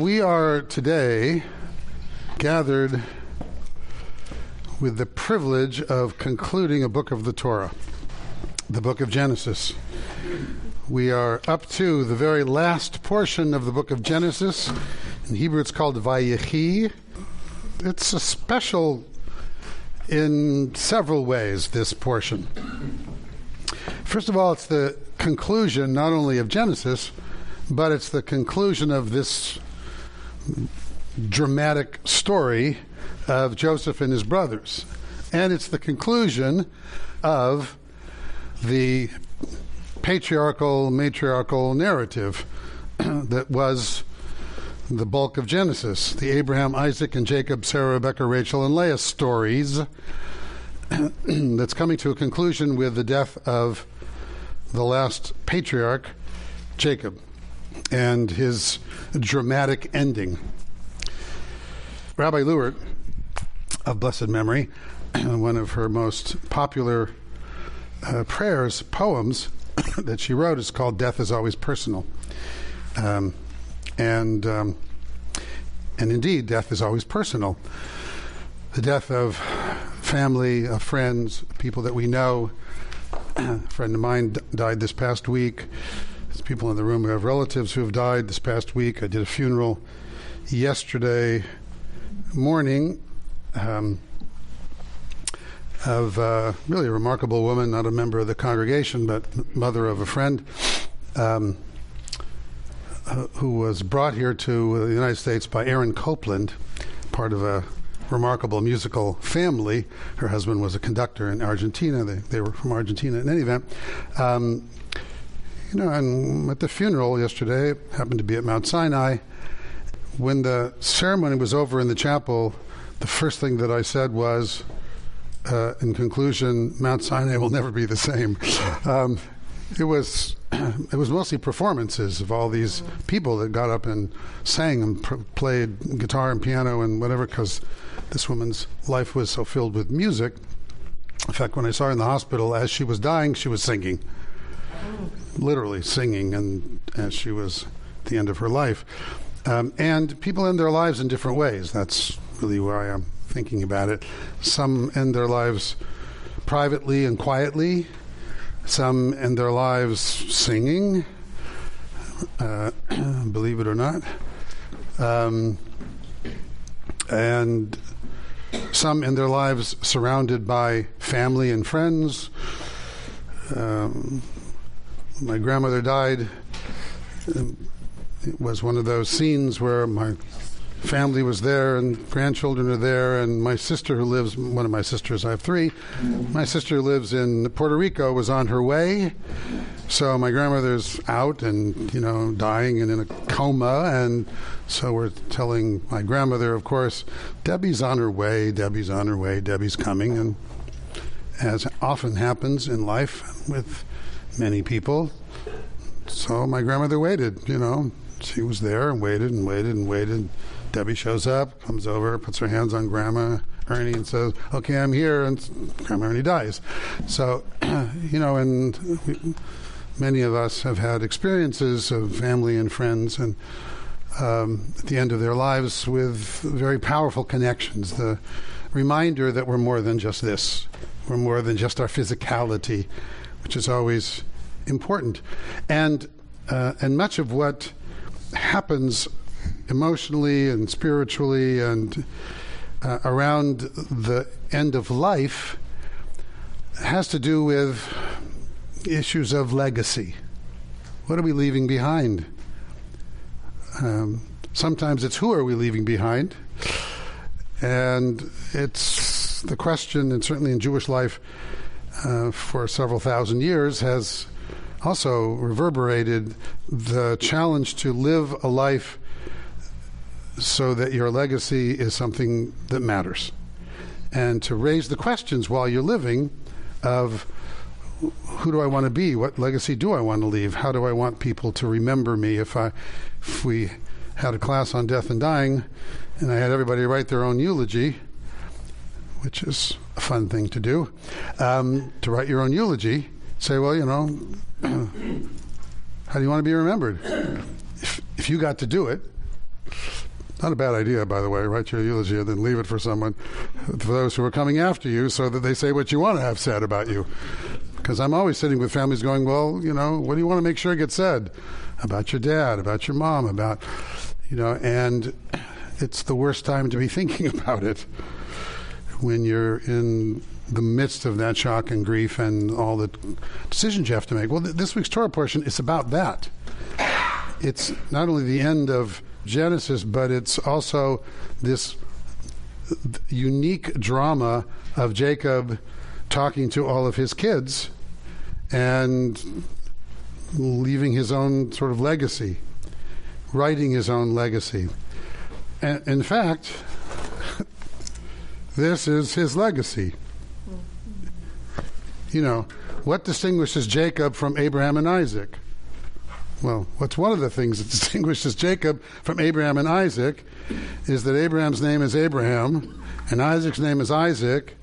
We are today gathered with the privilege of concluding a book of the Torah, the book of Genesis. We are up to the very last portion of the book of Genesis. In Hebrew it's called Vayechi. It's a special in several ways, this portion. First of all, it's the conclusion not only of Genesis, but it's the conclusion of this dramatic story of Joseph and his brothers. And it's the conclusion of the matriarchal narrative that was the bulk of Genesis, the Abraham, Isaac, and Jacob, Sarah, Rebecca, Rachel, and Leah stories that's coming to a conclusion with the death of the last patriarch, Jacob, and his dramatic ending. Rabbi Lewert, of blessed memory, one of her most popular poems that she wrote is called Death is Always Personal. And indeed, death is always personal. The death of family, of friends, people that we know. A friend of mine died this past week. There's people in the room who have relatives who have died this past week. I did a funeral yesterday morning of really a remarkable woman, not a member of the congregation, but mother of a friend, who was brought here to the United States by Aaron Copland, part of a remarkable musical family. Her husband was a conductor in Argentina. They were from Argentina in any event. And at the funeral yesterday, it happened to be at Mount Sinai. When the ceremony was over in the chapel, the first thing that I said was, in conclusion, Mount Sinai will never be the same. It was mostly performances of all these people that got up and sang and played guitar and piano and whatever, because this woman's life was so filled with music. In fact, when I saw her in the hospital, as she was dying, she was singing, literally singing, and as she was at the end of her life. And people end their lives in different ways. That's really why I'm thinking about it. Some end their lives privately and quietly. Some end their lives singing, believe it or not. And some end their lives surrounded by family and friends. My grandmother died. It was one of those scenes where my family was there and grandchildren are there, and my sister who lives, one of my sisters, I have three, my sister who lives in Puerto Rico was on her way. So my grandmother's out and, dying and in a coma, and so we're telling my grandmother, of course, Debbie's on her way, Debbie's coming. And as often happens in life with many people, so my grandmother waited, She was there and waited and waited and waited. Debbie shows up, comes over, puts her hands on Grandma Ernie and says, "Okay, I'm here," and Grandma Ernie dies. So, many of us have had experiences of family and friends and at the end of their lives with very powerful connections. The reminder that we're more than just this. We're more than just our physicality, which is always important. And much of what happens emotionally and spiritually and around the end of life has to do with issues of legacy. What are we leaving behind? Sometimes it's who are we leaving behind? And it's the question, and certainly in Jewish life for several thousand years has also reverberated the challenge to live a life so that your legacy is something that matters, and to raise the questions while you're living of who do I want to be? What legacy do I want to leave? How do I want people to remember me? If we had a class on death and dying and I had everybody write their own eulogy, which is a fun thing to do, to write your own eulogy, say, well, how do you want to be remembered? If you got to do it, Not a bad idea, by the way. Write your eulogy and then leave it for someone, for those who are coming after you, so that they say what you want to have said about you. Because I'm always sitting with families going, well, what do you want to make sure gets said about your dad, about your mom, about, and it's the worst time to be thinking about it when you're in the midst of that shock and grief and all the decisions you have to make. Well, this week's Torah portion is about that. It's not only the end of Genesis, but it's also this unique drama of Jacob talking to all of his kids and leaving his own sort of legacy, writing his own legacy. And in fact, this is his legacy. What distinguishes Jacob from Abraham and Isaac? Well, what's one of the things that distinguishes Jacob from Abraham and Isaac is that Abraham's name is Abraham, and Isaac's name is Isaac,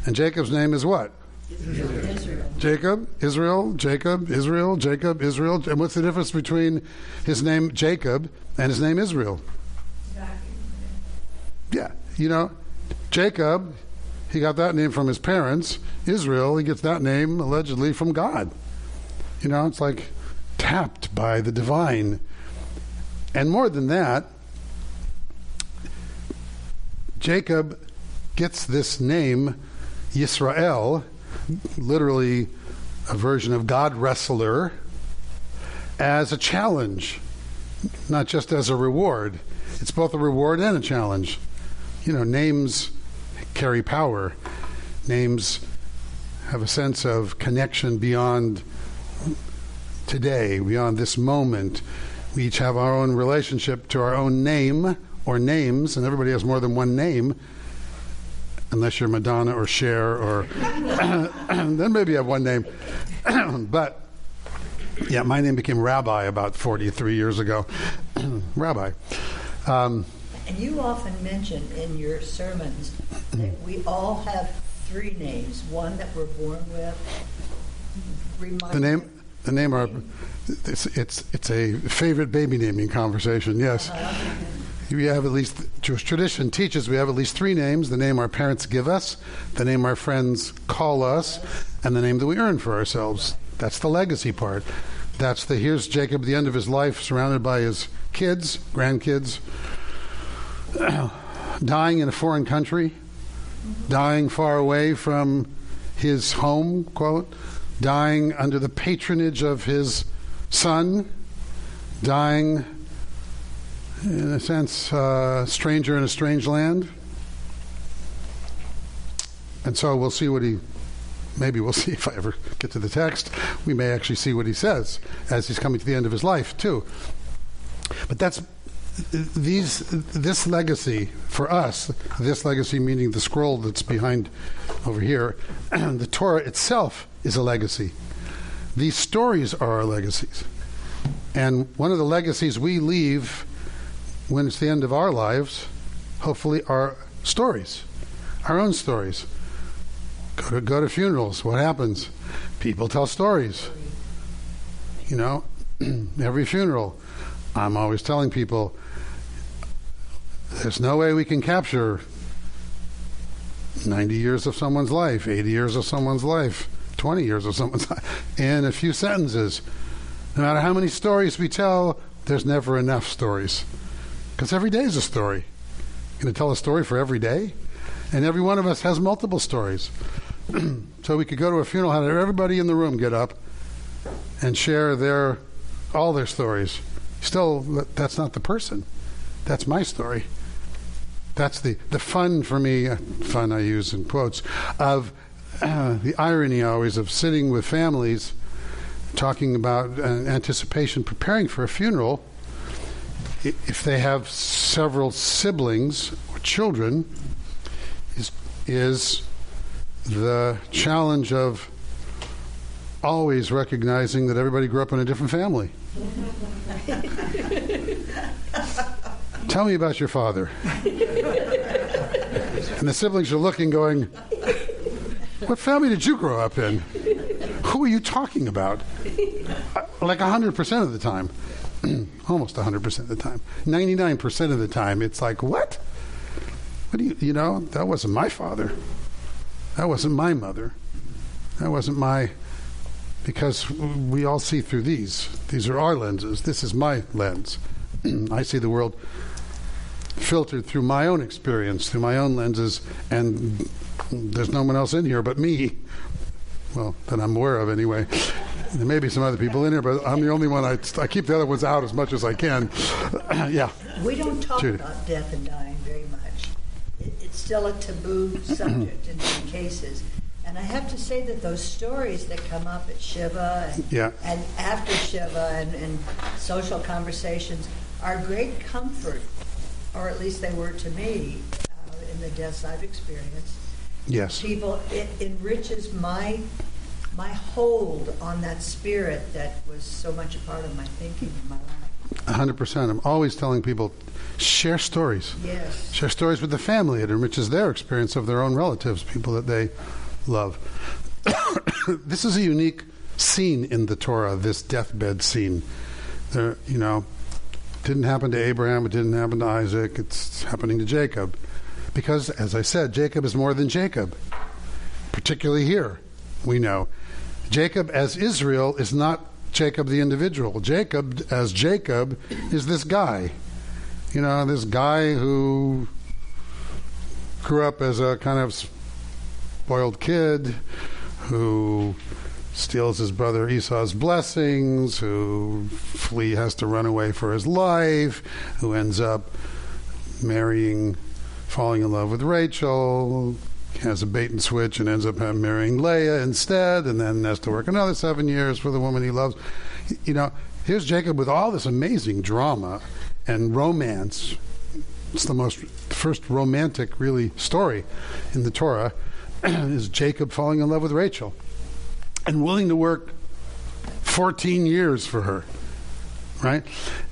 and Jacob's name is what? Israel. Jacob, Israel, Jacob, Israel, Jacob, Israel. And what's the difference between his name Jacob and his name Israel? Yeah, Jacob, he got that name from his parents. Israel, he gets that name allegedly from God. It's like tapped by the divine. And more than that, Jacob gets this name, Yisrael, literally a version of God wrestler, as a challenge, not just as a reward. It's both a reward and a challenge. Names carry power. Names have a sense of connection beyond today, beyond this moment. We each have our own relationship to our own name or names, and everybody has more than one name, unless you're Madonna or Cher, or then maybe you have one name. But yeah, my name became Rabbi about 43 years ago. Rabbi. And you often mention in your sermons that we all have three names. One that we're born with. The name are. It's a favorite baby naming conversation. Yes. We have at least, Jewish tradition teaches we have at least three names: the name our parents give us, the name our friends call us, and the name that we earn for ourselves. That's the legacy part. That's here's Jacob at the end of his life, surrounded by his kids, grandkids, dying in a foreign country, dying far away from his home, quote, dying under the patronage of his son, dying, in a sense, stranger in a strange land. And so we'll see maybe we'll see if I ever get to the text, we may actually see what he says as he's coming to the end of his life, too. But this legacy, for us, this legacy meaning the scroll that's behind over here, the Torah itself is a legacy. These stories are our legacies. And one of the legacies we leave when it's the end of our lives, hopefully, are stories, our own stories. Go to funerals. What happens? People tell stories. Every funeral, I'm always telling people, there's no way we can capture 90 years of someone's life, 80 years of someone's life, 20 years of someone's life in a few sentences. No matter how many stories we tell, there's never enough stories. Because every day is a story. You're going to tell a story for every day? And every one of us has multiple stories. So we could go to a funeral, have everybody in the room get up and share all their stories. Still, that's not the person. That's my story. That's the fun for me, fun I use in quotes, of the irony always of sitting with families talking about anticipation, preparing for a funeral. If they have several siblings or children, is the challenge of always recognizing that everybody grew up in a different family. Tell me about your father. And the siblings are looking, going, what family did you grow up in? Who are you talking about? Like 100% of the time. almost 100% of the time. 99% of the time, it's like, what? What do you know, that wasn't my father. That wasn't my mother. That wasn't my... Because we all see through these. These are our lenses. This is my lens. I see the world filtered through my own experience, through my own lenses, and there's no one else in here but me. Well, that I'm aware of anyway. There may be some other people in here, but I'm the only one. I keep the other ones out as much as I can. Yeah. We don't talk about death and dying very much. It's still a taboo subject in some cases. And I have to say that those stories that come up at Shiva and after Shiva and social conversations are great comfort, or at least they were to me in the deaths I've experienced. Yes. People, it enriches my hold on that spirit that was so much a part of my thinking in my life. 100%. I'm always telling people, share stories. Yes. Share stories with the family. It enriches their experience of their own relatives, people that they love. This is a unique scene in the Torah, this deathbed scene. There, didn't happen to Abraham, it didn't happen to Isaac, it's happening to Jacob. Because, as I said, Jacob is more than Jacob. Particularly here, we know. Jacob as Israel is not Jacob the individual. Jacob as Jacob is this guy. This guy who grew up as a kind of spoiled kid, who steals his brother Esau's blessings, who has to run away for his life, who ends up falling in love with Rachel, has a bait and switch and ends up marrying Leah instead, and then has to work another 7 years for the woman he loves. Here's Jacob with all this amazing drama and romance. It's the first romantic, really, story in the Torah, is Jacob falling in love with Rachel and willing to work 14 years for her, right?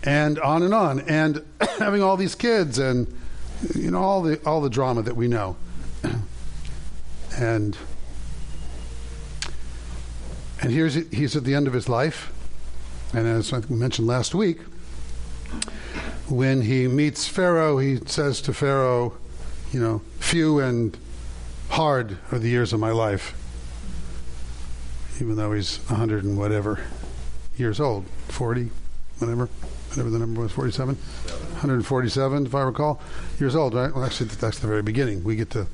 And on, and having all these kids, and all the drama that we know. And he's at the end of his life, and as I mentioned last week, when he meets Pharaoh, he says to Pharaoh, few and hard are the years of my life, even though he's 100 and whatever years old, 40, whatever the number was, 47, 147, if I recall, years old, right? Well, actually, that's the very beginning. We get to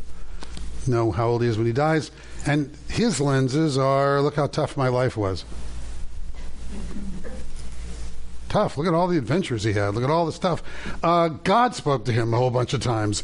know how old he is when he dies, and his lenses are, look how tough my life was. Tough. Look at all the adventures he had. Look at all the stuff. God spoke to him a whole bunch of times.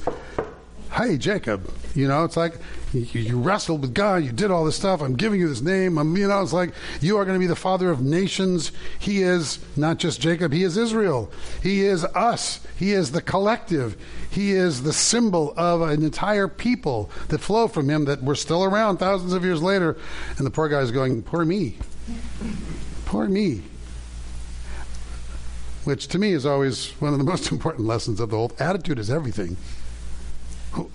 Hey, Jacob, it's like you wrestled with God. You did all this stuff. I'm giving you this name. It's like you are going to be the father of nations. He is not just Jacob. He is Israel. He is us. He is the collective. He is the symbol of an entire people that flow from him that were still around thousands of years later. And the poor guy is going, poor me. Poor me. Which to me is always one of the most important lessons of the whole. Attitude is everything.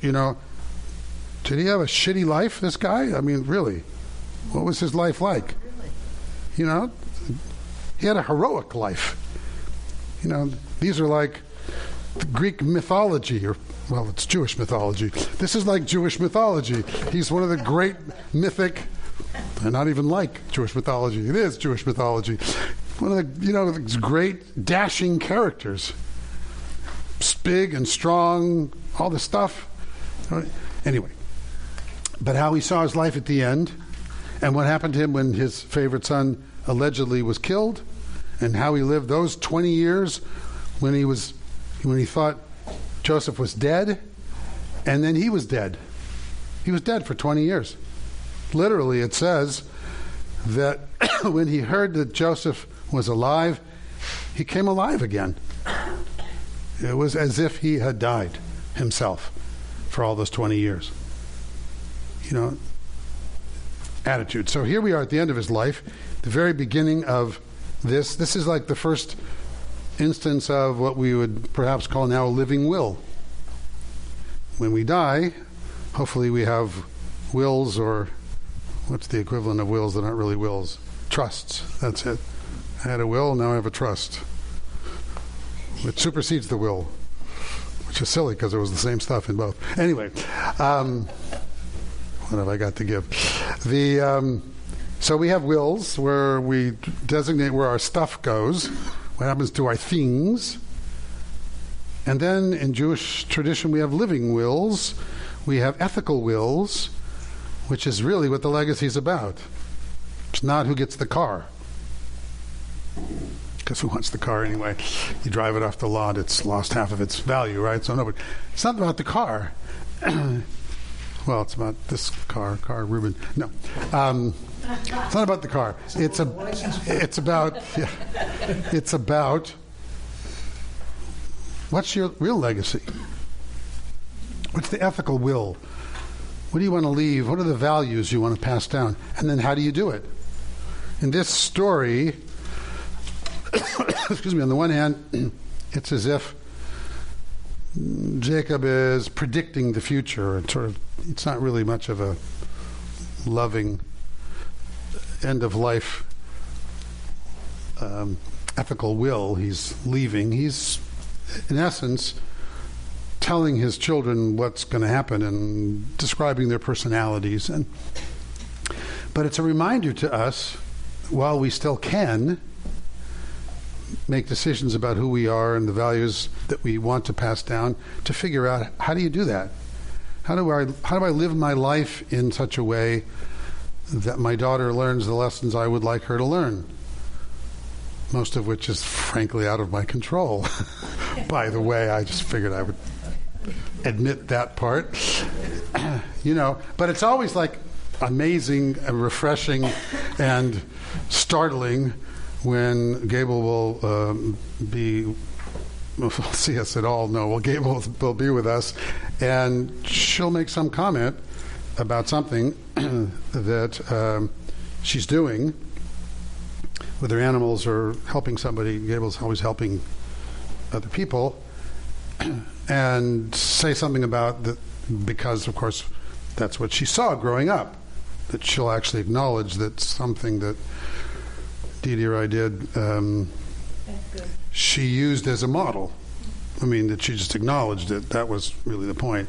Did he have a shitty life, this guy? I mean, really? What was his life like? He had a heroic life. These are like the Greek mythology, it's Jewish mythology. This is like Jewish mythology. He's one of the great mythic, and not even like Jewish mythology. It is Jewish mythology. One of the, great dashing characters. Big and strong, all this stuff. Anyway, but how he saw his life at the end, and what happened to him when his favorite son allegedly was killed, and how he lived those 20 years when he thought Joseph was dead, and then he was dead. He was dead for 20 years. Literally, it says that when he heard that Joseph was alive, he came alive again. It was as if he had died himself for all those 20 years. Attitude. So here we are at the end of his life, the very beginning of this. This is like the first instance of what we would perhaps call now a living will. When we die, hopefully we have wills, or what's the equivalent of wills that aren't really wills? Trusts. That's it. I had a will, now I have a trust. which supersedes the will, which is silly because it was the same stuff in both. Anyway, what have I got to give? So we have wills where we designate where our stuff goes, what happens to our things. And then in Jewish tradition we have living wills. We have ethical wills, which is really what the legacy is about. It's not who gets the car. Because who wants the car anyway? You drive it off the lot, it's lost half of its value, right? So no, but it's not about the car. Well, it's about this Carr, Reuben. No. It's not about the car. It's about what's your real legacy? What's the ethical will? What do you want to leave? What are the values you want to pass down? And then how do you do it? In this story, excuse me, on the one hand, it's as if Jacob is predicting the future. It's not really much of a loving end of life ethical will. He's leaving. He's, in essence, telling his children what's going to happen and describing their personalities. But it's a reminder to us, while we still can make decisions about who we are and the values that we want to pass down, to figure out, how do you do that? How do I live my life in such a way that my daughter learns the lessons I would like her to learn? Most of which is frankly out of my control. By the way, I just figured I would admit that part. But it's always like amazing and refreshing and startling when Gable will see us at all. No, well, Gable will be with us, and she'll make some comment about something that she's doing with her animals or helping somebody. Gable's always helping other people, and say something about that, because, of course, that's what she saw growing up, that she'll actually acknowledge that something that Didi or I did, she used as a model. I mean, that she just acknowledged it. That was really the point,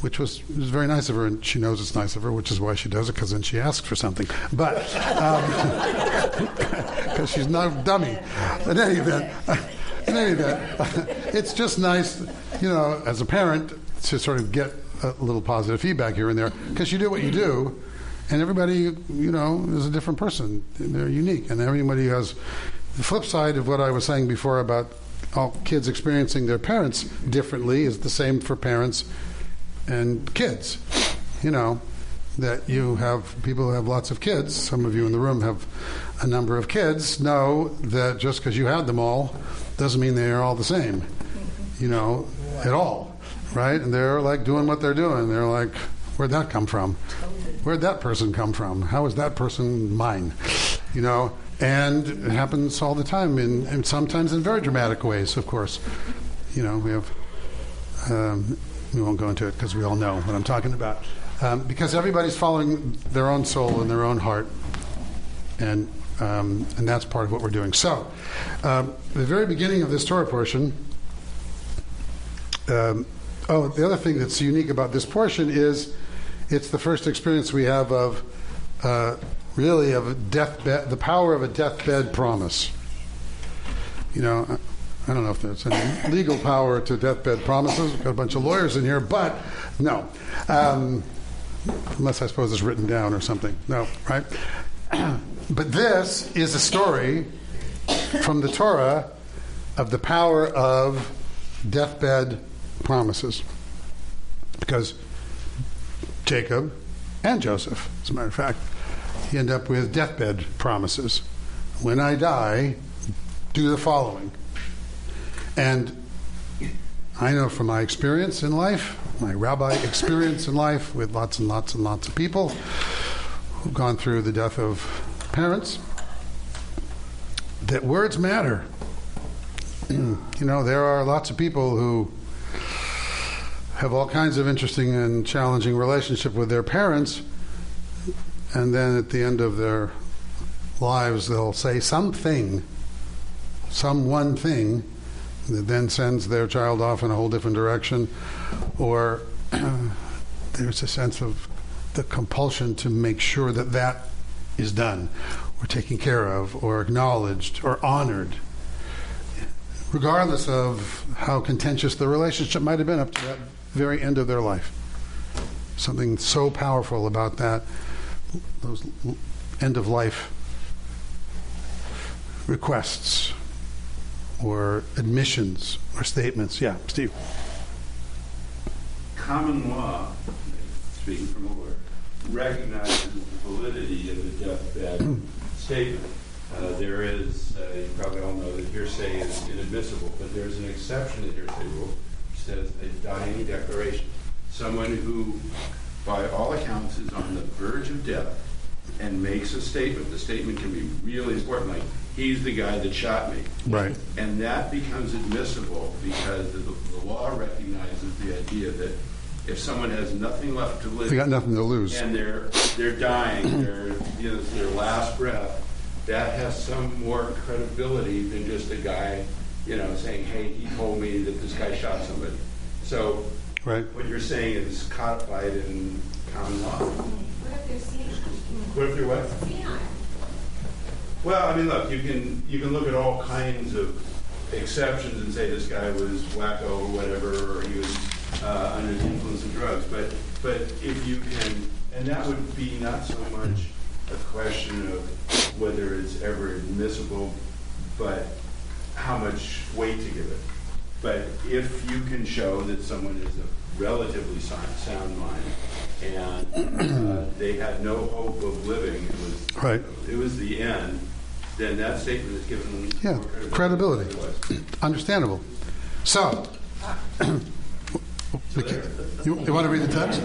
which was very nice of her, and she knows it's nice of her, which is why she does it, because then she asks for something. But, because she's not a dummy. In any event, it's just nice, as a parent, to sort of get a little positive feedback here and there, because you do what you do, and everybody, is a different person. They're unique, and everybody has the flip side of what I was saying before about all kids experiencing their parents differently is the same for parents and kids. That you have people who have lots of kids. Some of you in the room have a number of kids. Know that just because you had them all doesn't mean they are all the same, at all, right? And they're like doing what they're doing. They're like, where'd that come from? Where'd that person come from? How is that person mine? And it happens all the time, and sometimes in very dramatic ways, of course. We have, we won't go into it because we all know what I'm talking about. Because everybody's following their own soul and their own heart, and that's part of what we're doing. So, the very beginning of this Torah portion, the other thing that's unique about this portion is it's the first experience we have of really of a deathbed, the power of a deathbed promise. I don't know if there's any legal power to deathbed promises. We've got a bunch of lawyers in here, but no. Unless I suppose it's written down or something. No, right? But this is a story from the Torah of the power of deathbed promises. Because Jacob and Joseph, as a matter of fact, you end up with deathbed promises. When I die, do the following. And I know from my experience in life, my rabbi experience in life with lots and lots and lots of people who've gone through the death of parents, that words matter. There are lots of people who have all kinds of interesting and challenging relationship with their parents, and then at the end of their lives they'll say something, some one thing that then sends their child off in a whole different direction, or there's a sense of the compulsion to make sure that that is done, or taken care of, or acknowledged, or honored, regardless of how contentious the relationship might have been up to that very end of their life. Something so powerful about that, those end-of-life requests or admissions or statements. Yeah, Steve. Common law, speaking from a lawyer, recognizes the validity of the deathbed statement. There is, you probably all know that hearsay is inadmissible, but there's an exception to hearsay rule, which says a dying declaration. Someone who, by all accounts, is on the verge of death and makes a statement. The statement can be really important, like, he's the guy that shot me. Right. And that becomes admissible because the law recognizes the idea that if someone has nothing left to live, they got nothing to lose, and they're dying, it's their last breath, that has some more credibility than just a guy, saying, "Hey, he told me that this guy shot somebody." So, right. What you're saying is codified in common law. What if they're senile? What if they're what? Senile. Well, I mean, look, you can look at all kinds of exceptions and say this guy was wacko or whatever, or he was under the influence of drugs. But if you can, and that would be not so much a question of whether it's ever admissible, but how much weight to give it. But if you can show that someone is a relatively sound mind and they had no hope of living, it was the end, then that statement is given more credibility. Understandable. So, you want to read the text?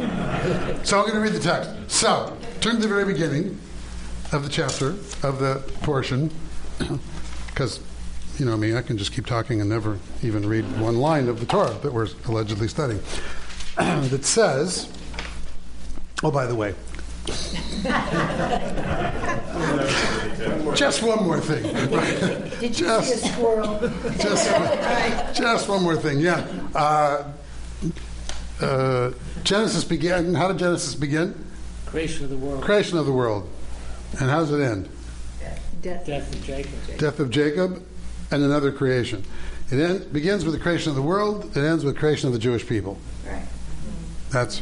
So I'm going to read the text. So, turn to the very beginning of the chapter, of the portion, because, you know me, I can just keep talking and never even read one line of the Torah that we're allegedly studying. That says, oh, by the way, just one more thing. Did you see a squirrel? Just one more thing, yeah. Genesis began. How did Genesis begin? Creation of the world. Creation of the world. And how does it end? Death of Jacob. Death of Jacob and another creation. It begins with the creation of the world. It ends with the creation of the Jewish people. Right.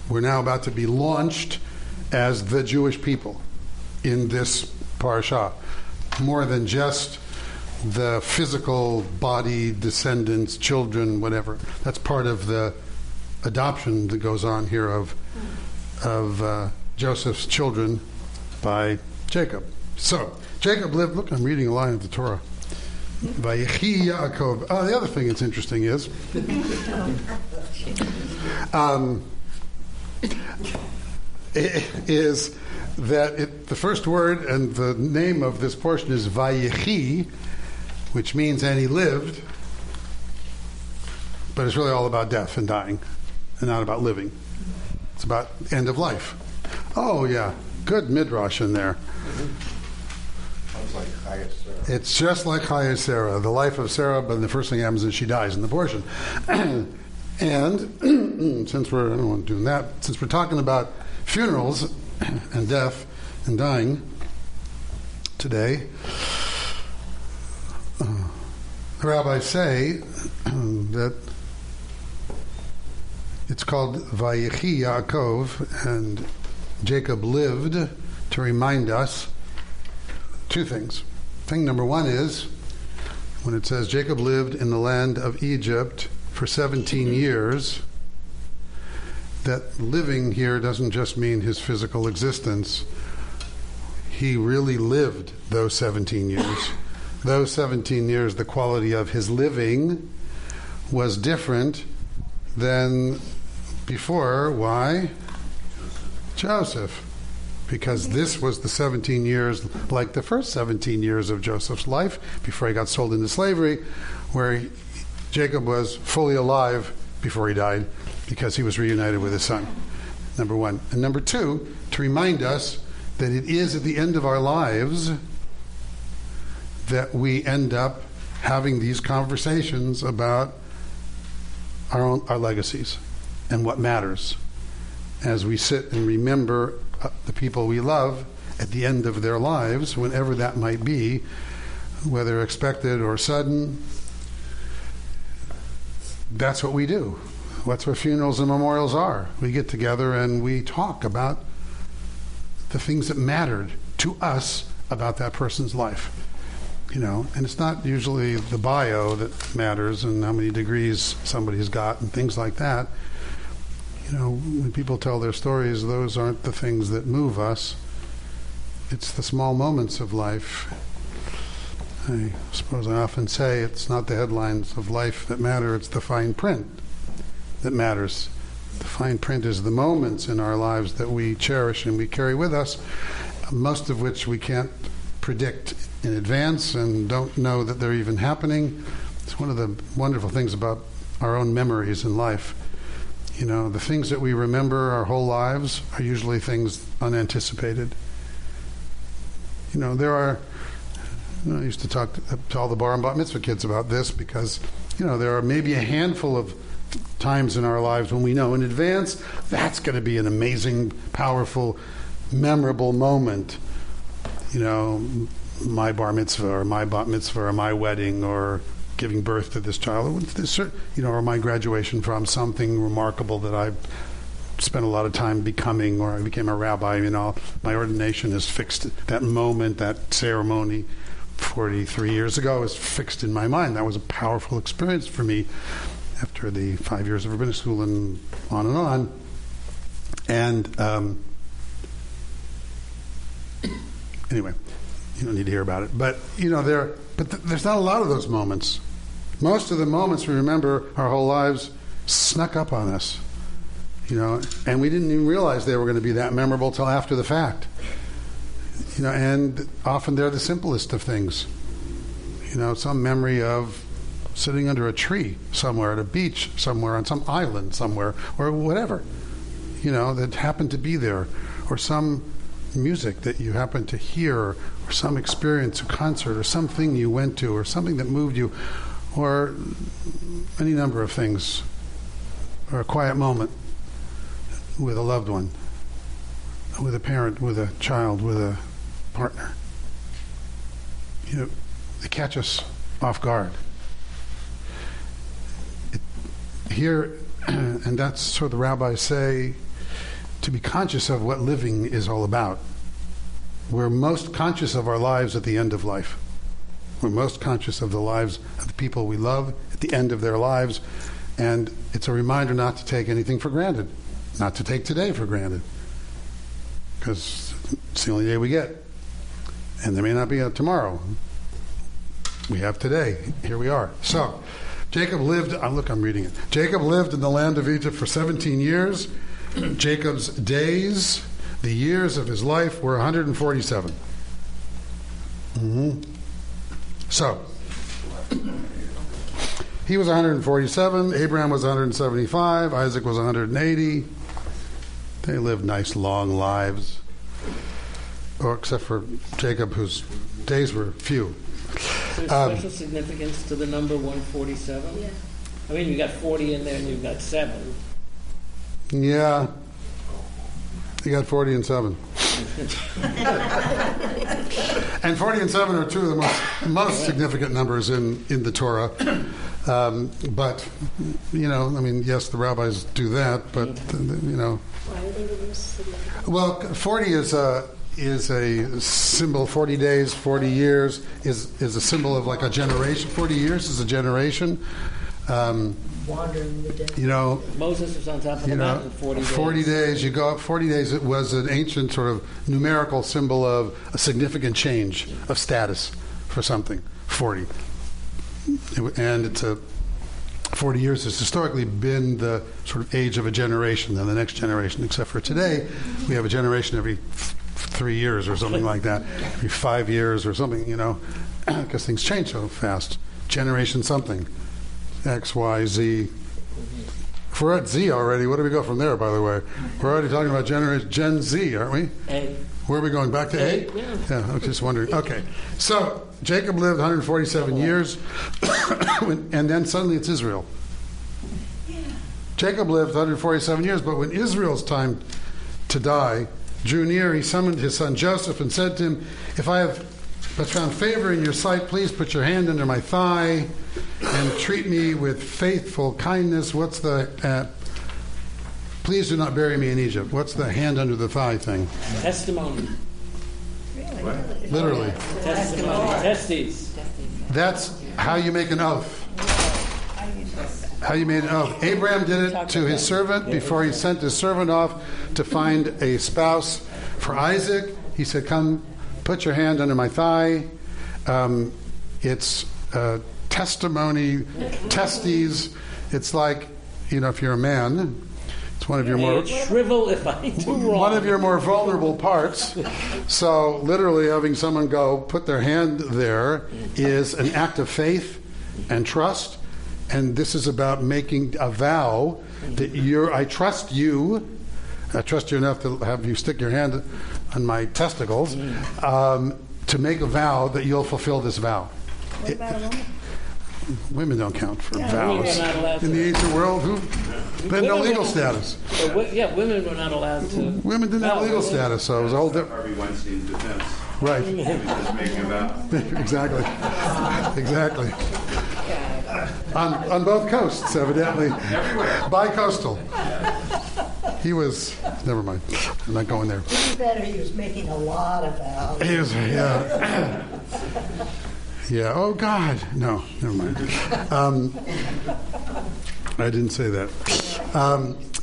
We're now about to be launched as the Jewish people in this parasha. More than just the physical body, descendants, children, whatever. That's part of the adoption that goes on here of Joseph's children by Jacob. So, Jacob lived, look, I'm reading a line of the Torah. Vayechi Yaakov. Oh, the other thing that's interesting is that the first word and the name of this portion is Vayechi, which means and he lived, but it's really all about death and dying and not about living. It's about end of life. Oh, yeah. Good midrash in there. Sounds like Chayei Sarah. It's just like Chayei Sarah, the life of Sarah, but the first thing happens is she dies in the portion. And since I don't want to do that, since we're talking about funerals and death and dying today, the rabbis say that it's called Vayechi Yaakov, and Jacob lived to remind us two things. Thing number one is, when it says Jacob lived in the land of Egypt for 17 years, that living here doesn't just mean his physical existence. He really lived those 17 years. Those 17 years, the quality of his living was different than before. Why? Joseph. Because this was the 17 years, like the first 17 years of Joseph's life, before he got sold into slavery, where Jacob was fully alive before he died, because he was reunited with his son. Number one. And number two, to remind us that it is at the end of our lives that we end up having these conversations about our legacies and what matters as we sit and remember the people we love at the end of their lives, whenever that might be, whether expected or sudden. That's what we do. That's what funerals and memorials are. We get together and we talk about the things that mattered to us about that person's life. And it's not usually the bio that matters and how many degrees somebody's got and things like that. When people tell their stories, those aren't the things that move us. It's the small moments of life. I suppose I often say it's not the headlines of life that matter, it's the fine print that matters. The fine print is the moments in our lives that we cherish and we carry with us, most of which we can't predict in advance and don't know that they're even happening. It's one of the wonderful things about our own memories in life. The things that we remember our whole lives are usually things unanticipated. There are, I used to talk to all the bar and bat mitzvah kids about this because, there are maybe a handful of times in our lives when we know in advance that's going to be an amazing, powerful, memorable moment. My bar mitzvah or my bat mitzvah or my wedding or giving birth to this child, or my graduation from something remarkable that I spent a lot of time becoming, or I became a rabbi. My ordination is fixed. That moment, that ceremony 43 years ago is fixed in my mind. That was a powerful experience for me after the 5 years of rabbinic school and on and on. And anyway, you don't need to hear about it. But, there's not a lot of those moments. Most of the moments we remember our whole lives snuck up on us, and we didn't even realize they were going to be that memorable till after the fact. And often they're the simplest of things. Some memory of sitting under a tree somewhere at a beach somewhere on some island somewhere or whatever, that happened to be there, or some music that you happened to hear, or some experience, a concert, or something you went to, or something that moved you, or any number of things, or a quiet moment with a loved one, with a parent, with a child, with a partner. They catch us off guard. Here, and that's what the rabbis say, to be conscious of what living is all about. We're most conscious of our lives at the end of life. We're most conscious of the lives of the people we love at the end of their lives. And it's a reminder not to take anything for granted, not to take today for granted, because it's the only day we get. And there may not be a tomorrow. We have today. Here we are. So, Jacob lived, I'm reading it. Jacob lived in the land of Egypt for 17 years. Jacob's days, the years of his life, were 147. So, he was 147, Abraham was 175, Isaac was 180. They lived nice, long lives. Except for Jacob, whose days were few. Is there special significance to the number 147? Yeah. I mean, you got 40 in there and you've got 7. Yeah. You got 40 and 7. And 40 and 7 are two of the most significant numbers in the Torah. But, yes, the rabbis do that, but, Why are they the most significant? Well, 40 is a symbol. 40 days, 40 years is a symbol of like a generation. 40 years is a generation. Wandering the desert. Moses was on top of the mountain 40 days. 40 days. You go up 40 days. It was an ancient sort of numerical symbol of a significant change of status for something. 40. And it's 40 years has historically been the sort of age of a generation, then the next generation, except for today, we have a generation every 3 years or something like that, every 5 years or something, because things change so fast. Generation something, X, Y, Z. If we're at Z already, where do we go from there, by the way? We're already talking about Gen Z, aren't we? A. Where are we going? Back to A? Yeah. Yeah, I was just wondering. Okay. So, Jacob lived 147 years, and then suddenly it's Israel. Jacob lived 147 years, but when Israel's time to die drew near, he summoned his son Joseph and said to him, "If I have but found favor in your sight, please put your hand under my thigh and treat me with faithful kindness." What's the please do not bury me in Egypt? What's the hand under the thigh thing? Testimony. Really? Literally. Testimony. Testes. That's how you make an oath. How you made an oath. Abraham did it to his servant before he sent his servant off to find a spouse for Isaac. He said, "Come, put your hand under my thigh." It's testimony, testes. It's like, if you're a man, it's one of your more shrivel if I do wrong. One of your more vulnerable parts. So literally having someone go put their hand there is an act of faith and trust. And this is about making a vow that I trust you. I trust you enough to have you stick your hand on my testicles, to make a vow that you'll fulfill this vow. What about a woman? Women don't count for vows. In the ancient world, they had no legal status. Women were not allowed to. Women didn't have legal status, so it was a whole different. Harvey Weinstein's defense. Right. He was just making a vow. Exactly. On both coasts, evidently. Everywhere. Bi-coastal. He was, never mind. I'm not going there. It's better he was making a lot of vows. He was, yeah. Yeah, oh God. No, never mind. I didn't say that.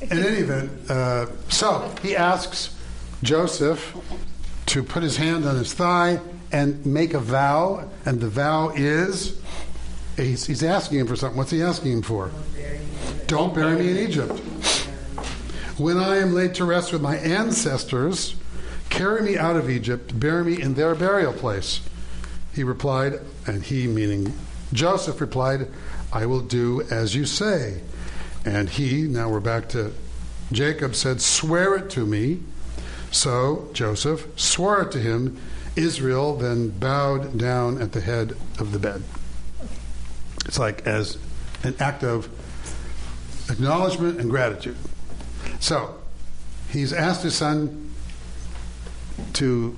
In any event, so he asks Joseph to put his hand on his thigh and make a vow, and the vow is, he's asking him for something. What's he asking him for? Don't bury me in Egypt. When I am laid to rest with my ancestors, carry me out of Egypt, bury me in their burial place. He replied, and he meaning Joseph replied, "I will do as you say." And he, now we're back to Jacob, said, "Swear it to me." So Joseph swore it to him. Israel then bowed down at the head of the bed. It's like as an act of acknowledgement and gratitude. So he's asked his son to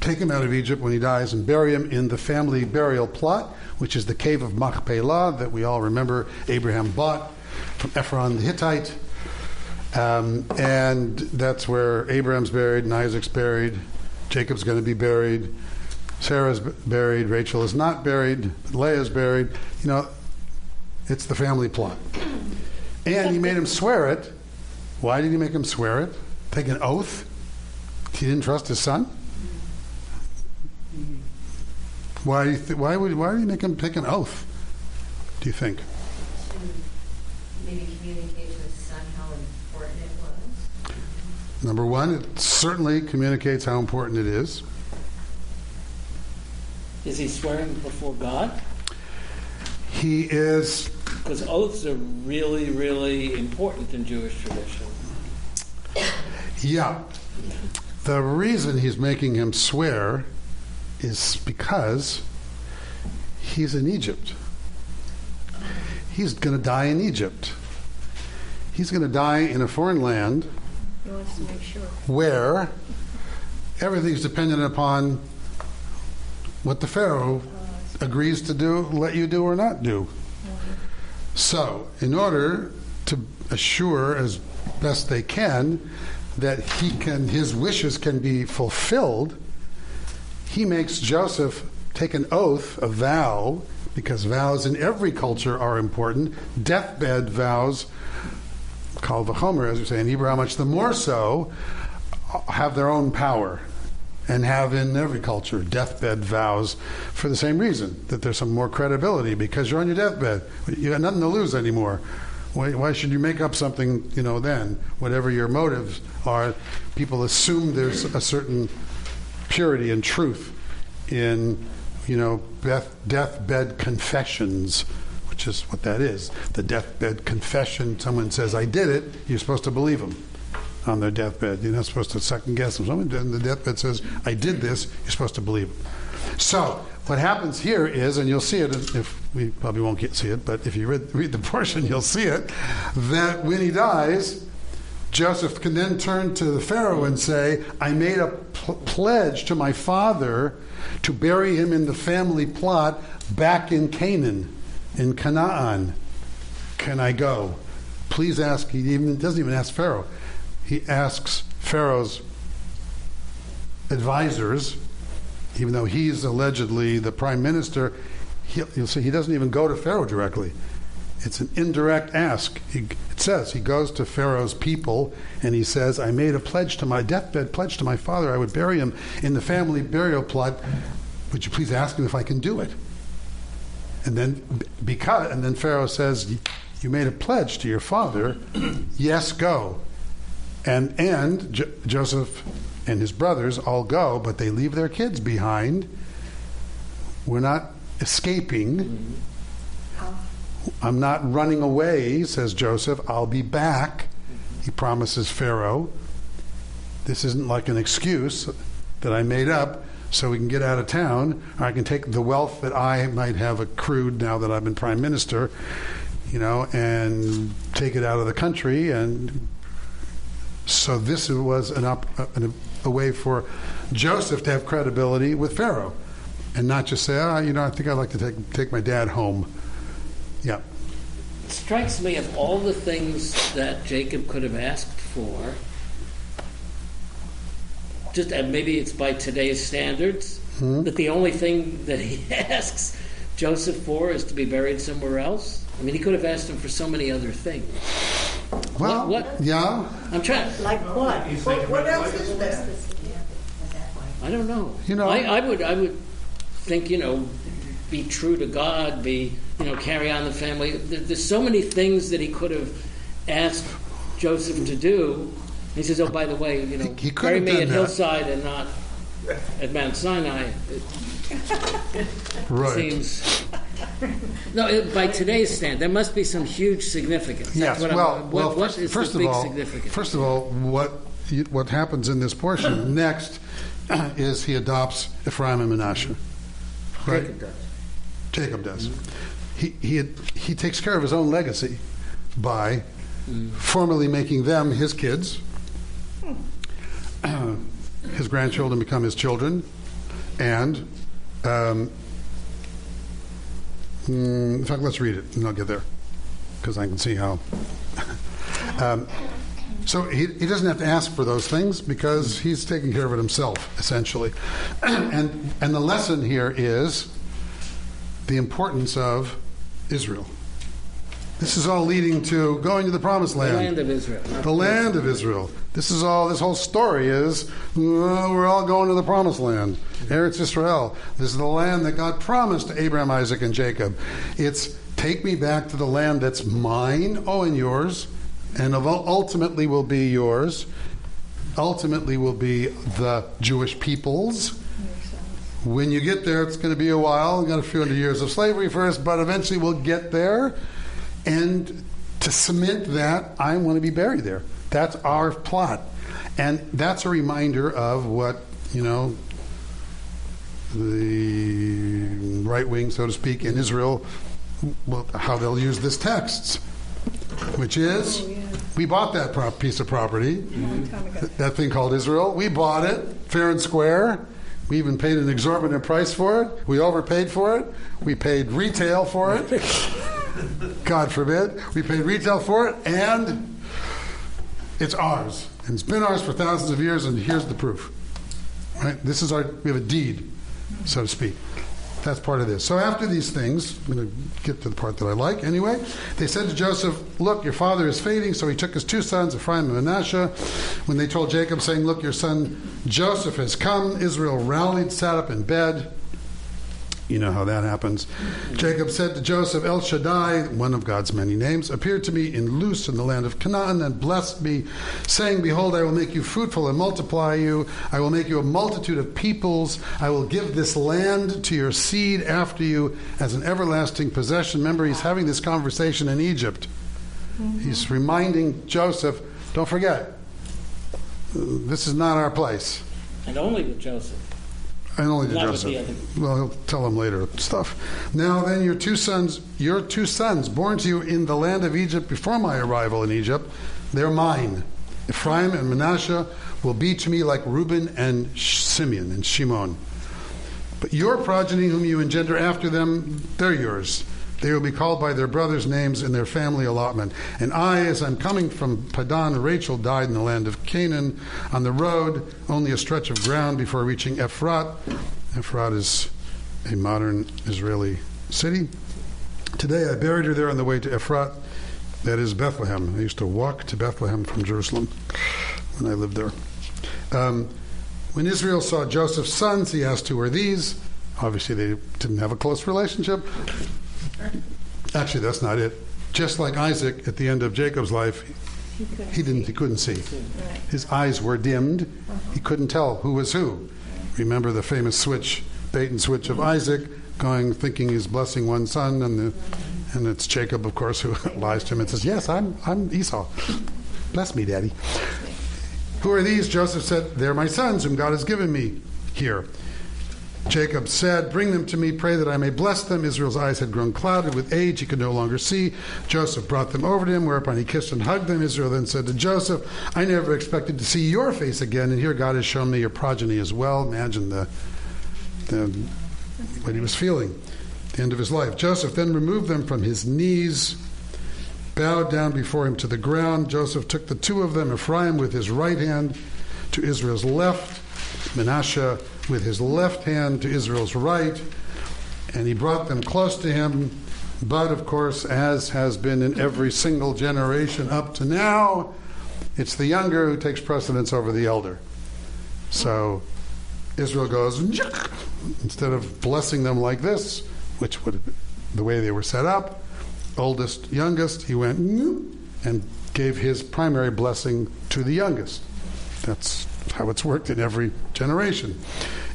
take him out of Egypt when he dies and bury him in the family burial plot, which is the cave of Machpelah that we all remember Abraham bought from Ephron the Hittite. And that's where Abraham's buried and Isaac's buried. Jacob's going to be buried. Sarah's buried. Rachel is not buried. Leah's buried. It's the family plot. And he made him swear it. Why did he make him swear it? Take an oath? He didn't trust his son? Why did he make him take an oath, do you think? Maybe communicate to his son how important it was. Number one, it certainly communicates how important it is. Is he swearing before God? He is. Because oaths are really, really important in Jewish tradition. Yeah. The reason he's making him swear is because he's in Egypt. He's going to die in Egypt. He's going to die in a foreign land. He wants to make sure. Where everything's dependent upon what the Pharaoh agrees to do, let you do or not do. So, in order to assure as best they can that his wishes can be fulfilled, he makes Joseph take an oath, a vow, because vows in every culture are important. Deathbed vows, called v'chomer, as we say in Hebrew, how much the more so, have their own power, and have in every culture deathbed vows for the same reason, that there's some more credibility, because you're on your deathbed. You got nothing to lose anymore. Why should you make up something, then? Whatever your motives are, people assume there's a certain purity and truth in, deathbed confessions, which is what that is. The deathbed confession, someone says, "I did it," you're supposed to believe them on their deathbed. You're not supposed to second guess them. Someone in the deathbed says, "I did this," you're supposed to believe them. So, what happens here is, and you'll see it, if we probably won't see it, but if you read the portion, you'll see it, that when he dies, Joseph can then turn to the Pharaoh and say, I made a pledge to my father to bury him in the family plot back in Canaan, in Canaan. Can I go? Please ask. He doesn't even ask Pharaoh. He asks Pharaoh's advisors, even though he's allegedly the prime minister. You'll see he doesn't even go to Pharaoh directly. It's an indirect ask. It says he goes to Pharaoh's people and he says, I made a pledge to my deathbed, pledge to my father, I would bury him in the family burial plot. Would you please ask him if I can do it? And then Pharaoh says, you made a pledge to your father. Yes, go. And Joseph and his brothers all go, but they leave their kids behind. We're not escaping. I'm not running away, says Joseph. I'll be back, he promises Pharaoh. This isn't like an excuse that I made up so we can get out of town, or I can take the wealth that I might have accrued now that I've been prime minister, and take it out of the country. And so this was a way for Joseph to have credibility with Pharaoh and not just say, I think I'd like to take my dad home. Yeah. It strikes me of all the things that Jacob could have asked for, and maybe it's by today's standards, that the only thing that he asks Joseph for is to be buried somewhere else. I mean, he could have asked him for so many other things. Well, yeah. I'm trying. Like what? What else is there? I don't know. I would think, be true to God, carry on the family. There's so many things that he could have asked Joseph to do. He says, oh, by the way, he bury me at Hillside and not at Mount Sinai. Right. Seems... No, by today's stand, there must be some huge significance. Yes. What is the big significance? First of all, what happens in this portion next is he adopts Ephraim and Manasseh. Right? Jacob does. He takes care of his own legacy by formally making them his kids. His grandchildren become his children, and in fact, let's read it, and I'll get there because I can see how. So he doesn't have to ask for those things because he's taking care of it himself, essentially. And the lesson here is the importance of Israel. This is all leading to going to the promised land. The land of Israel. The land of Israel. This whole story is, we're all going to the promised land. Eretz Israel. This is the land that God promised to Abraham, Isaac, and Jacob. It's take me back to the land that's mine, and yours, and ultimately will be yours. Ultimately will be the Jewish people's. When you get there, it's going to be a while. We've got a few hundred years of slavery first, but eventually we'll get there. And to cement that, I want to be buried there. That's our plot. And that's a reminder of what, the right wing, so to speak, in Israel, how they'll use this text, which is, we bought that piece of property, that thing called Israel. We bought it, fair and square. We even paid an exorbitant price for it. We overpaid for it. We paid retail for it. God forbid. We paid retail for it, and it's ours. And it's been ours for thousands of years, and here's the proof. Right? We have a deed, so to speak. That's part of this. So after these things, I'm going to get to the part that I like anyway. They said to Joseph, look, your father is fading. So he took his two sons, Ephraim and Manasseh. When they told Jacob, saying, look, your son Joseph has come, Israel rallied, sat up in bed. You know how that happens. Jacob said to Joseph, El Shaddai, one of God's many names, appeared to me in Luz in the land of Canaan and blessed me, saying, behold, I will make you fruitful and multiply you. I will make you a multitude of peoples. I will give this land to your seed after you as an everlasting possession. Remember, he's having this conversation in Egypt. Mm-hmm. He's reminding Joseph, don't forget, this is not our place. And only with Joseph. And only to Not Joseph. with the other. Well, he'll tell him later stuff. Now then, your two sons born to you in the land of Egypt before my arrival in Egypt, they're mine. Ephraim and Manasseh will be to me like Reuben and Simeon and Shimon. But your progeny, whom you engender after them, they're yours. They will be called by their brothers' names in their family allotment. And I, as I'm coming from Padan, Rachel died in the land of Canaan on the road, only a stretch of ground before reaching Ephrat. Ephrat is a modern Israeli city. Today I buried her there on the way to Ephrat, that is Bethlehem. I used to walk to Bethlehem from Jerusalem when I lived there. When Israel saw Joseph's sons, he asked, who are these? Obviously they didn't have a close relationship. Actually, that's not it. Just like Isaac at the end of Jacob's life, he couldn't see. His eyes were dimmed. He couldn't tell who was who. Remember the famous bait and switch of Isaac, thinking he's blessing one son, and it's Jacob, of course, who lies to him and says, "Yes, I'm Esau. Bless me, Daddy." Who are these? Joseph said, "They're my sons, whom God has given me here." Jacob said, "Bring them to me, pray that I may bless them." Israel's eyes had grown clouded with age. He could no longer see. Joseph brought them over to him, whereupon he kissed and hugged them. Israel then said to Joseph, "I never expected to see your face again, and here God has shown me your progeny as well." Imagine what he was feeling at the end of his life. Joseph then removed them from his knees, bowed down before him to the ground. Joseph took the two of them, Ephraim with his right hand to Israel's left, Manasseh with his left hand to Israel's right, and he brought them close to him. But, of course, as has been in every single generation up to now, it's the younger who takes precedence over the elder. So Israel goes, instead of blessing them like this, which would have been the way they were set up, oldest, youngest, he went and gave his primary blessing to the youngest. That's how it's worked in every generation.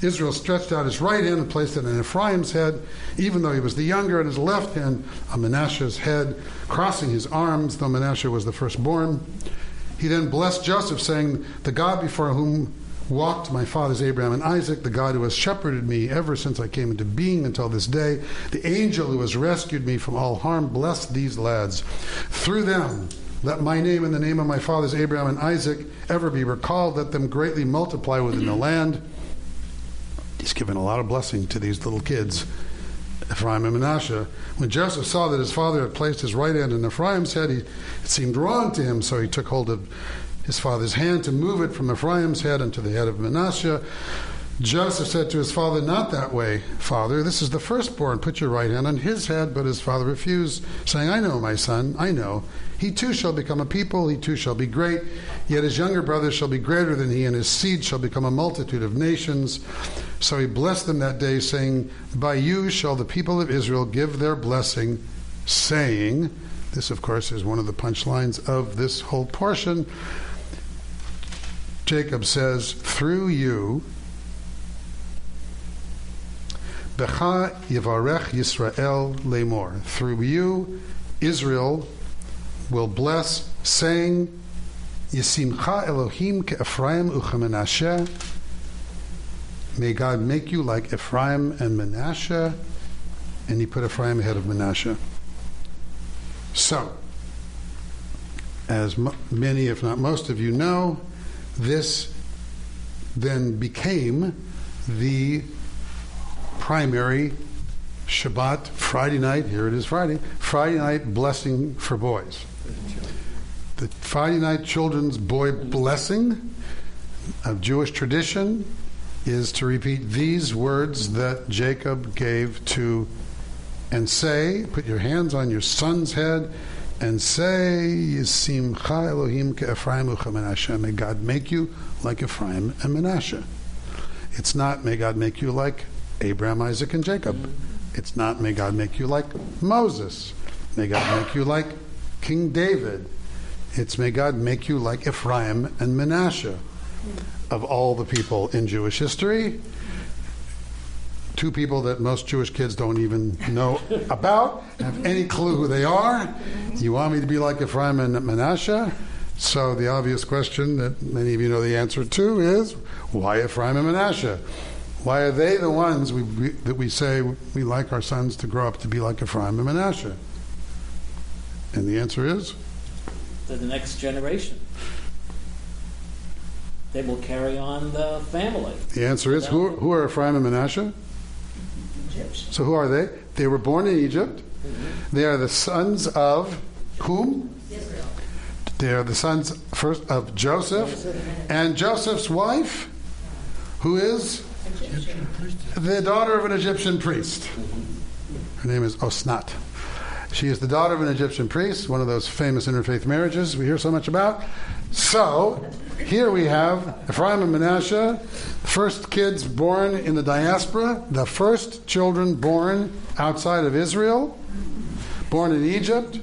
Israel stretched out his right hand and placed it on Ephraim's head, even though he was the younger, and his left hand on Manasseh's head, crossing his arms, though Manasseh was the firstborn. He then blessed Joseph, saying, "The God before whom walked my fathers Abraham and Isaac, the God who has shepherded me ever since I came into being until this day, the angel who has rescued me from all harm, bless these lads. Through them, let my name and the name of my fathers Abraham and Isaac ever be recalled. Let them greatly multiply within the land." He's given a lot of blessing to these little kids, Ephraim and Manasseh. When Joseph saw that his father had placed his right hand on Ephraim's head, it seemed wrong to him, so he took hold of his father's hand to move it from Ephraim's head into the head of Manasseh. Joseph said to his father, "Not that way, Father. This is the firstborn. Put your right hand on his head." But his father refused, saying, "I know, my son, I know. He too shall become a people. He too shall be great. Yet his younger brother shall be greater than he, and his seed shall become a multitude of nations." So he blessed them that day, saying, "By you shall the people of Israel give their blessing," saying, this, of course, is one of the punchlines of this whole portion. Jacob says, "Through you, Becha Yivarech Yisrael Lemor." Through you, Israel will bless, saying, "Yisimcha Elohim ke'Ephraim u'cheManasseh." May God make you like Ephraim and Manasseh. And he put Ephraim ahead of Manasseh. So, as many, if not most of you know, this then became the primary Shabbat, Friday night, here it is Friday night blessing for boys. The Friday night children's boy blessing of Jewish tradition is to repeat these words that Jacob gave to, and say, put your hands on your son's head, and say, "Yisimcha Elohim ke'Ephraim u'cheManasseh." May God make you like Ephraim and Manasseh. It's not, "May God make you like Abraham, Isaac, and Jacob." It's not, "May God make you like Moses." May God make you like King David. It's, "May God make you like Ephraim and Manasseh." Of all the people in Jewish history, two people that most Jewish kids don't even know about, have any clue who they are. You want me to be like Ephraim and Manasseh? So the obvious question that many of you know the answer to is, why Ephraim and Manasseh? Why are they the ones that we say we like our sons to grow up to be like Ephraim and Manasseh? And the answer is? To the next generation. They will carry on the family. The answer is, who are Ephraim and Manasseh? Egyptians. So who are they? They were born in Egypt. Mm-hmm. They are the sons of whom? Israel. They are the sons first of Joseph. And Joseph's wife, who is? Egyptian. The daughter of an Egyptian priest. Her name is Osnat. She is the daughter of an Egyptian priest, one of those famous interfaith marriages we hear so much about. So, here we have Ephraim and Manasseh, first kids born in the diaspora, the first children born outside of Israel, born in Egypt,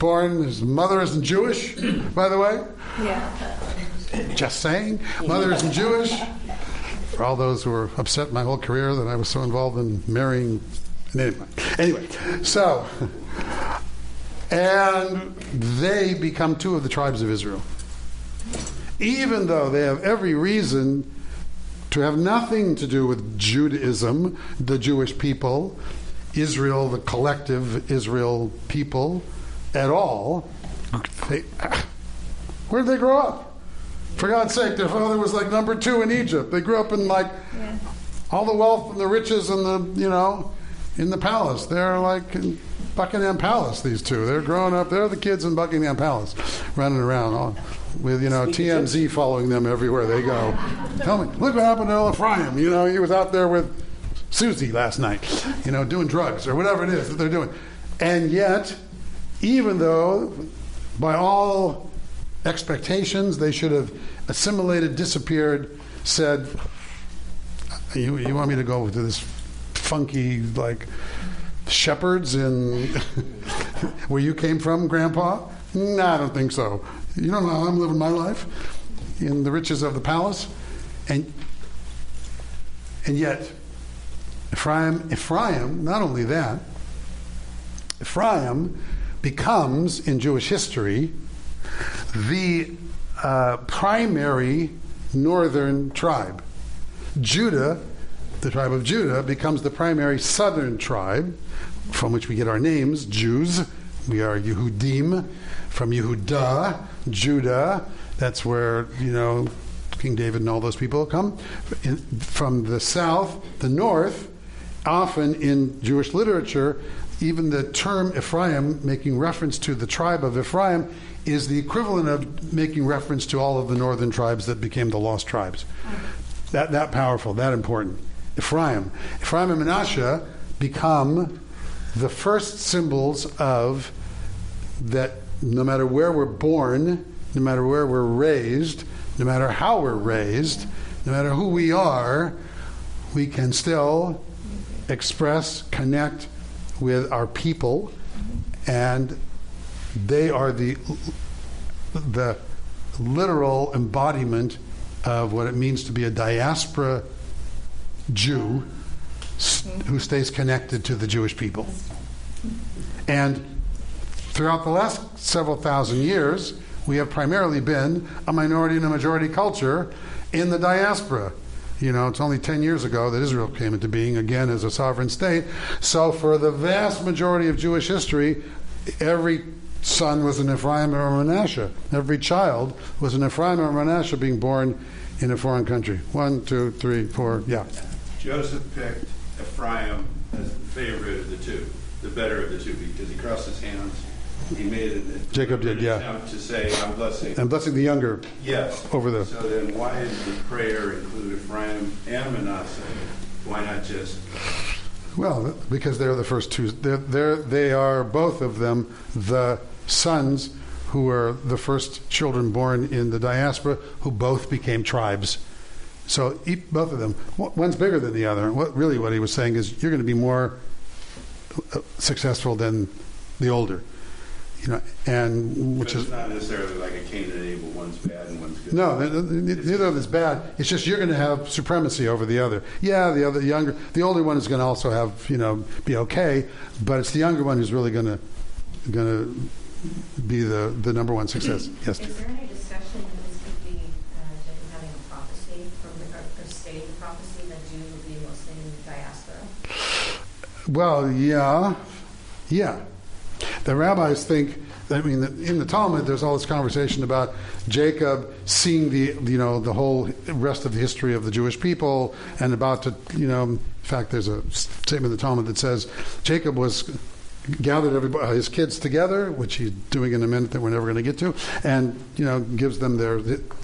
his mother isn't Jewish, by the way. Yeah. Just saying. Mother isn't Jewish. For all those who were upset my whole career that I was so involved in marrying. Anyway, so, and they become two of the tribes of Israel. Even though they have every reason to have nothing to do with Judaism, the Jewish people, Israel, the collective Israel people, at all, where did they grow up? For God's sake, their father was like number 2 in Egypt. They grew up in all the wealth and the riches and the, in the palace. They're like in Buckingham Palace, these two. They're growing up. They're the kids in Buckingham Palace, running around with, TMZ following them everywhere they go. Tell me, look what happened to Ephraim. He was out there with Susie last night, doing drugs or whatever it is that they're doing. And yet, even though by all expectations they should have assimilated, disappeared, said, you want me to go to this funky, shepherds in where you came from, Grandpa? No, I don't think so. You don't know how I'm living my life in the riches of the palace. And yet, Ephraim, not only that, Ephraim becomes, in Jewish history, the primary northern tribe. Judah, the tribe of Judah, becomes the primary southern tribe, from which we get our names, Jews. We are Yehudim, from Yehudah, Judah. That's where, King David and all those people come. From the south, the north, often in Jewish literature, even the term Ephraim, making reference to the tribe of Ephraim, is the equivalent of making reference to all of the northern tribes that became the lost tribes. That powerful, that important. Ephraim and Manasseh become the first symbols of that no matter where we're born, no matter where we're raised, no matter how we're raised, no matter who we are, we can still express, connect with our people, and they are the literal embodiment of what it means to be a diaspora Jew who stays connected to the Jewish people. And throughout the last several thousand years, we have primarily been a minority and a majority culture in the diaspora. It's only 10 years ago that Israel came into being again as a sovereign state. So for the vast majority of Jewish history, every son was an Ephraim or a Manasseh. Every child was an Ephraim or a Manasseh being born in a foreign country. 1, 2, 3, 4, yeah. Joseph picked Ephraim as the favorite of the two, the better of the two, because he crossed his hands. He made an Jacob did, yeah. attempt to say, I'm blessing. And blessing the younger. Yes. Over the. So then why did the prayer include Ephraim and Manasseh? Why not just? Well, because they're the first two. They are both of them the sons who are the first children born in the diaspora who both became tribes. So both of them. One's bigger than the other. What he was saying is you're going to be more successful than the older. And which is not necessarily like a Cain and Abel. One's bad and one's good. No, neither of them is bad. It's just you're going to have supremacy over the other. Yeah, the older one is going to also have be okay, but it's the younger one who's really going to be the number one success. Yes. Is there any discussion that this could be Jacob having a prophecy from the state prophecy that Well, yeah. The rabbis think. I mean, in the Talmud, there's all this conversation about Jacob seeing the whole rest of the history of the Jewish people, and about to, in fact, there's a statement in the Talmud that says Jacob gathered his kids together, which he's doing in a minute that we're never going to get to, and gives them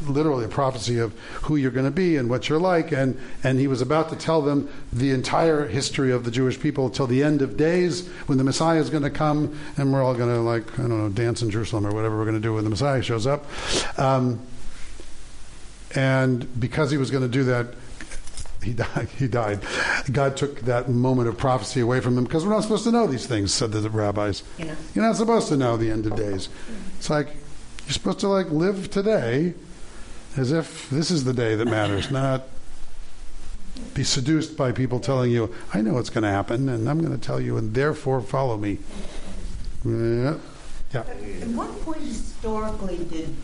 literally a prophecy of who you're going to be and what you're like, and he was about to tell them the entire history of the Jewish people till the end of days, when the Messiah is going to come, and we're all going to dance in Jerusalem or whatever we're going to do when the Messiah shows up, and because he was going to do that, he died. God took that moment of prophecy away from him, because we're not supposed to know these things, said the rabbis. You're not supposed to know the end of days. It's like you're supposed to live today as if this is the day that matters, not be seduced by people telling you, I know what's going to happen, and I'm going to tell you, and therefore follow me. Yeah. At what point historically did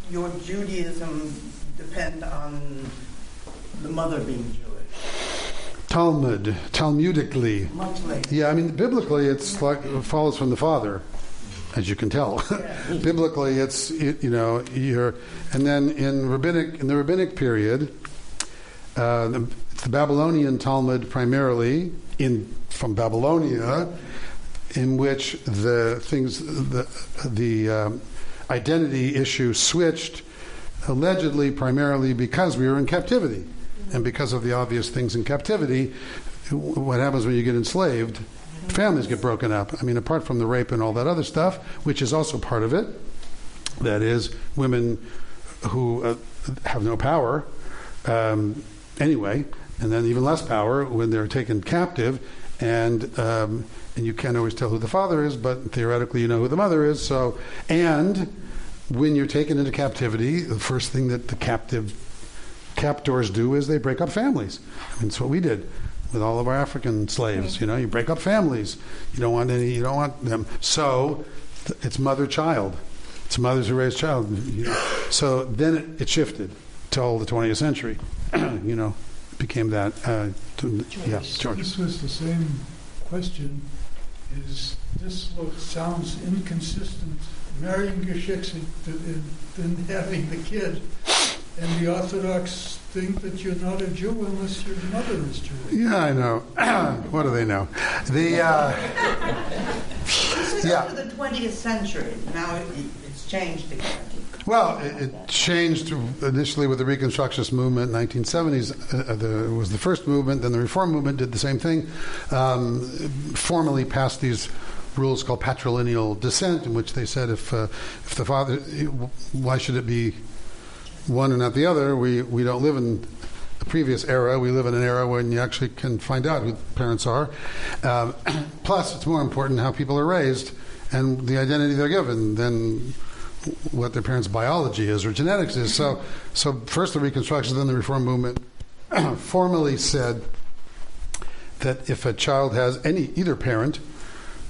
your Judaism depend on the mother being Jewish? Talmudically. Much later. Yeah, I mean, biblically, it follows from the father, as you can tell. Yeah. Biblically, it's and then in the rabbinic period, the Babylonian Talmud primarily from Babylonia, in which the identity issue switched, allegedly primarily because we were in captivity. And because of the obvious things in captivity, what happens when you get enslaved? Families get broken up. I mean, apart from the rape and all that other stuff, which is also part of it, that is, women who have no power anyway, and then even less power when they're taken captive, and you can't always tell who the father is, but theoretically you know who the mother is. So, and when you're taken into captivity, the first thing that the captors do is they break up families. I mean, that's what we did with all of our African slaves. You break up families. You don't want them. So it's mother-child. It's mothers who raise child. So then it shifted till the 20th century. It became that. George. This was the same question. Sounds inconsistent. Marrying Geschwister than having the kid. And the Orthodox think that you're not a Jew unless your mother is Jewish. Yeah, I know. What do they know? This is up to the 20th century. Now it's changed again. Well, it changed initially with the Reconstructionist movement in the 1970s. It was the first movement, then the Reform movement did the same thing. Formally passed these rules called patrilineal descent, in which they said if the father, why should it be one and not the other? We don't live in the previous era. We live in an era when you actually can find out who the parents are. Plus, it's more important how people are raised and the identity they're given than what their parents' biology is or genetics is. So first the Reconstruction, then the Reform movement formally said that if a child has either parent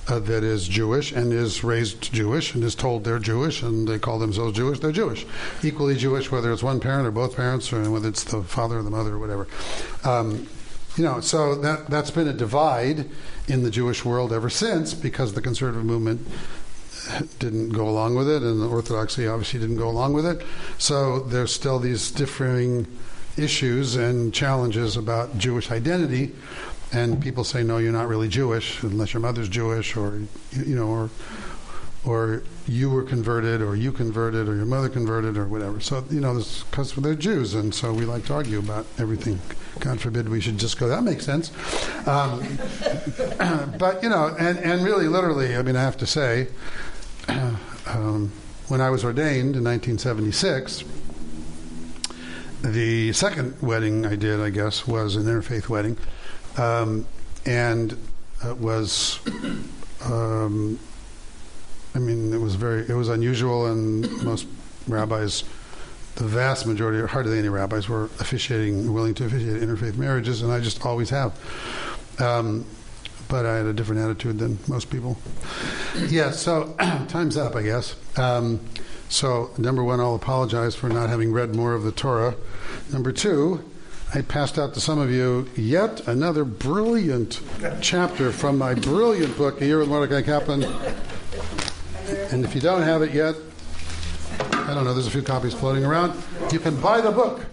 that is Jewish and is raised Jewish and is told they're Jewish and they call themselves Jewish, they're Jewish. Equally Jewish, whether it's one parent or both parents, or whether it's the father or the mother or whatever. So that's been a divide in the Jewish world ever since, because the conservative movement didn't go along with it, and the Orthodoxy obviously didn't go along with it. So there's still these differing issues and challenges about Jewish identity. And people say, no, you're not really Jewish unless your mother's Jewish, or you were converted, or you converted, or your mother converted, or whatever. So this because they're Jews, and so we like to argue about everything. God forbid we should just go, that makes sense. But and really, literally, I mean, I have to say, when I was ordained in 1976. The second wedding I did, I guess, was an interfaith wedding. And it was, it was unusual, and most rabbis, the vast majority, or hardly any rabbis, were willing to officiate interfaith marriages, and I just always have. But I had a different attitude than most people. Yeah, so time's up, I guess. So, number one, I'll apologize for not having read more of the Torah. Number two, I passed out to some of you yet another brilliant chapter from my brilliant book, A Year with Mordecai Kaplan. And if you don't have it yet, I don't know, there's a few copies floating around. You can buy the book.